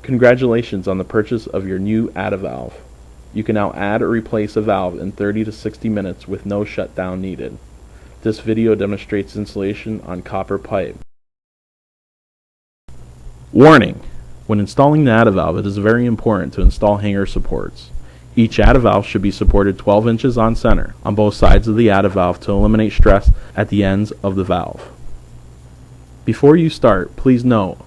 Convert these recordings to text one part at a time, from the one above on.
Congratulations on the purchase of your new add-a-valve. You can now add or replace a valve in 30 to 60 minutes with no shutdown needed. This video demonstrates installation on copper pipe. Warning! When installing the add-a-valve, it is very important to install hanger supports. Each add-a-valve should be supported 12 inches on center on both sides of the add-a-valve to eliminate stress at the ends of the valve. Before you start, please note,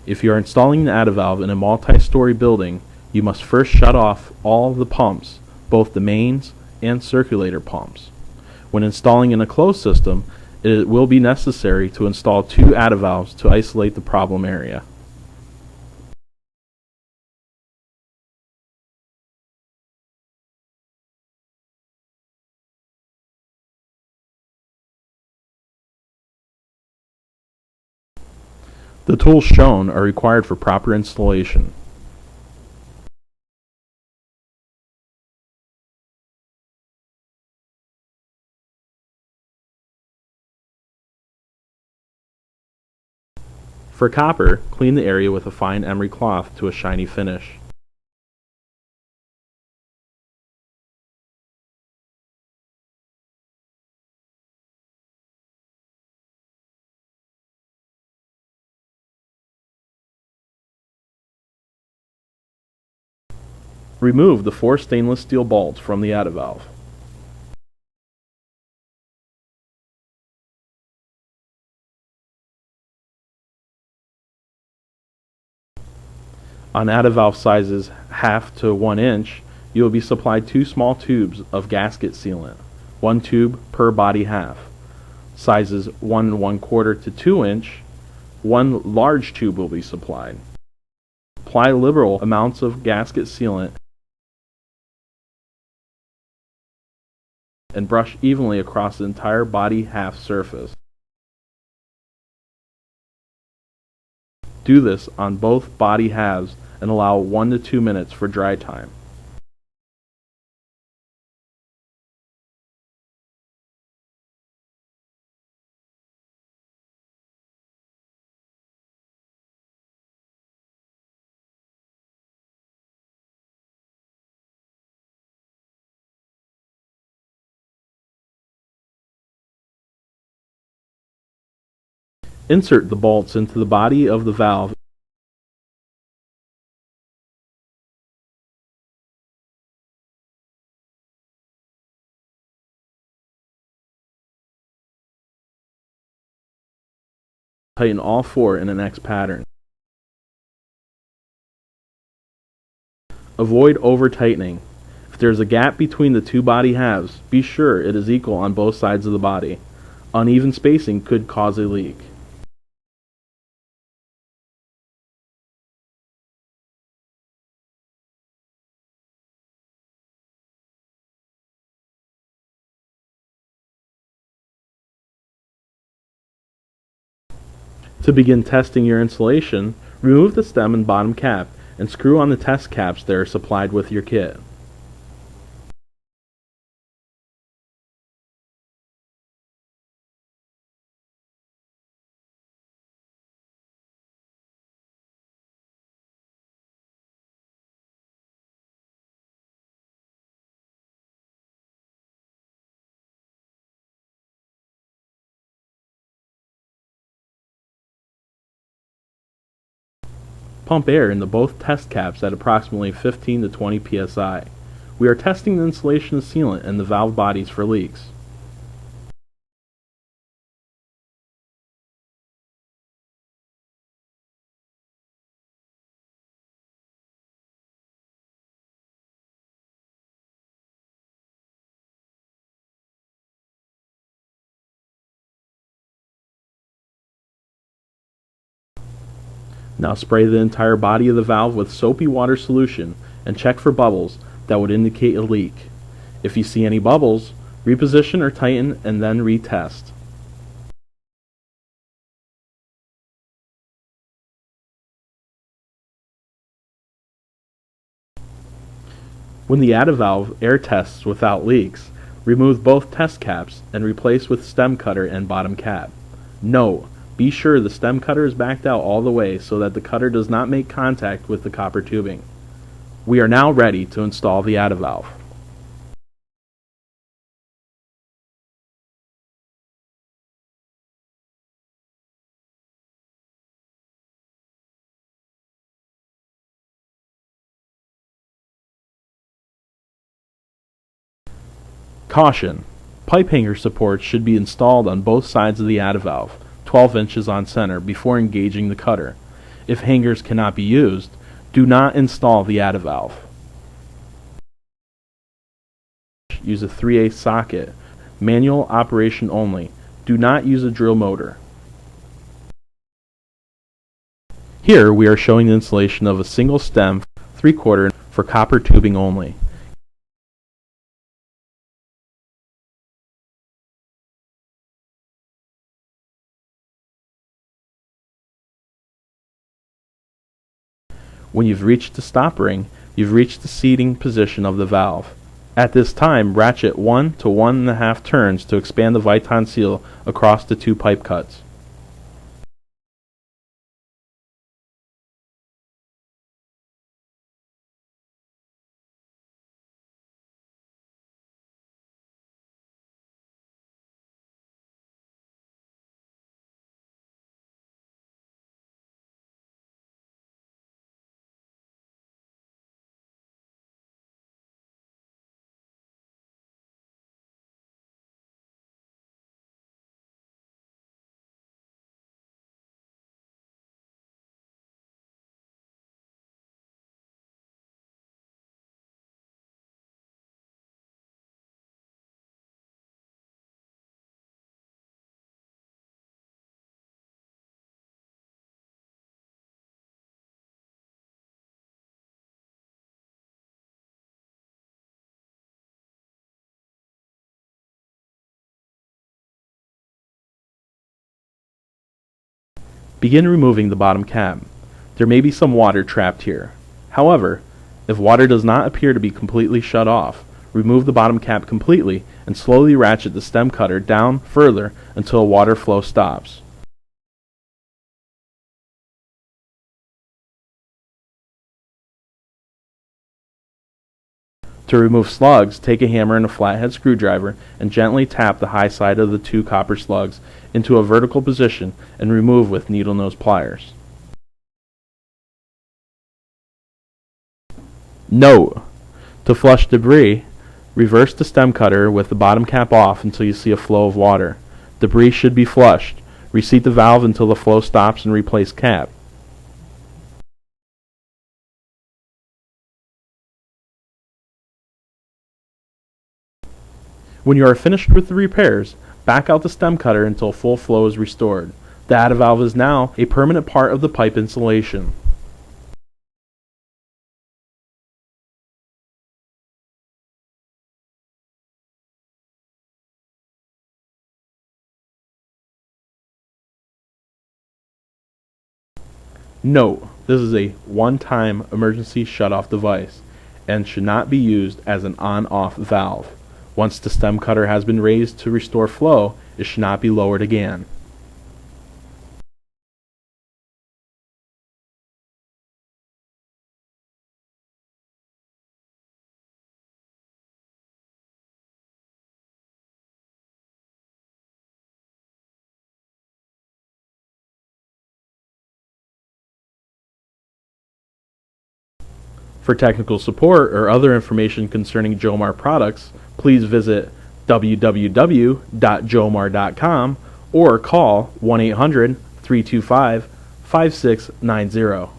if you are installing the add-a-valve in a multi-story building, you must first shut off all of the pumps, both the mains and circulator pumps. When installing in a closed system, it will be necessary to install 2 add-a-valves to isolate the problem area. The tools shown are required for proper installation. For copper, clean the area with a fine emery cloth to a shiny finish. Remove the 4 stainless steel bolts from the add-a-valve. On add-a-valve sizes 1/2 to 1 inch, you will be supplied 2 small tubes of gasket sealant, 1 tube per body half. Sizes 1 1/4 to 2 inch, 1 large tube will be supplied. Apply liberal amounts of gasket sealant and brush evenly across the entire body half surface. Do this on both body halves and allow 1 to 2 minutes for dry time. Insert the bolts into the body of the valve and tighten all 4 in an X pattern. Avoid over-tightening. If there is a gap between the 2 body halves, be sure it is equal on both sides of the body. Uneven spacing could cause a leak. To begin testing your insulation, remove the stem and bottom cap and screw on the test caps that are supplied with your kit. Pump air into both test caps at approximately 15 to 20 psi. We are testing the insulation of sealant and the valve bodies for leaks. Now spray the entire body of the valve with soapy water solution and check for bubbles that would indicate a leak. If you see any bubbles, reposition or tighten and then retest. When the add-a-valve air tests without leaks, remove both test caps and replace with stem cutter and bottom cap. Note, Be sure the stem cutter is backed out all the way so that the cutter does not make contact with the copper tubing. We are now ready to install the ADA valve. Caution! Pipe hanger supports should be installed on both sides of the ADA valve, 12 inches on center, before engaging the cutter. If hangers cannot be used, do not install the ADA valve. Use a 3/8 socket. Manual operation only. Do not use a drill motor. Here we are showing the installation of a single stem 3/4 for copper tubing only. When you've reached the stop ring, you've reached the seating position of the valve. At this time, ratchet 1 to 1.5 turns to expand the Viton seal across the two pipe cuts. Begin removing the bottom cap. There may be some water trapped here. However, if water does not appear to be completely shut off, remove the bottom cap completely and slowly ratchet the stem cutter down further until water flow stops. To remove slugs, take a hammer and a flathead screwdriver and gently tap the high side of the two copper slugs into a vertical position and remove with needle nose pliers. Note: to flush debris, reverse the stem cutter with the bottom cap off until you see a flow of water. Debris should be flushed. Reseat the valve until the flow stops and replace cap. When you are finished with the repairs, back out the stem cutter until full flow is restored. The ADA valve is now a permanent part of the pipe insulation. Note: this is a one-time emergency shut-off device and should not be used as an on-off valve. Once the stem cutter has been raised to restore flow, it should not be lowered again. For technical support or other information concerning Jomar products, please visit www.jomar.com or call 1-800-325-5690.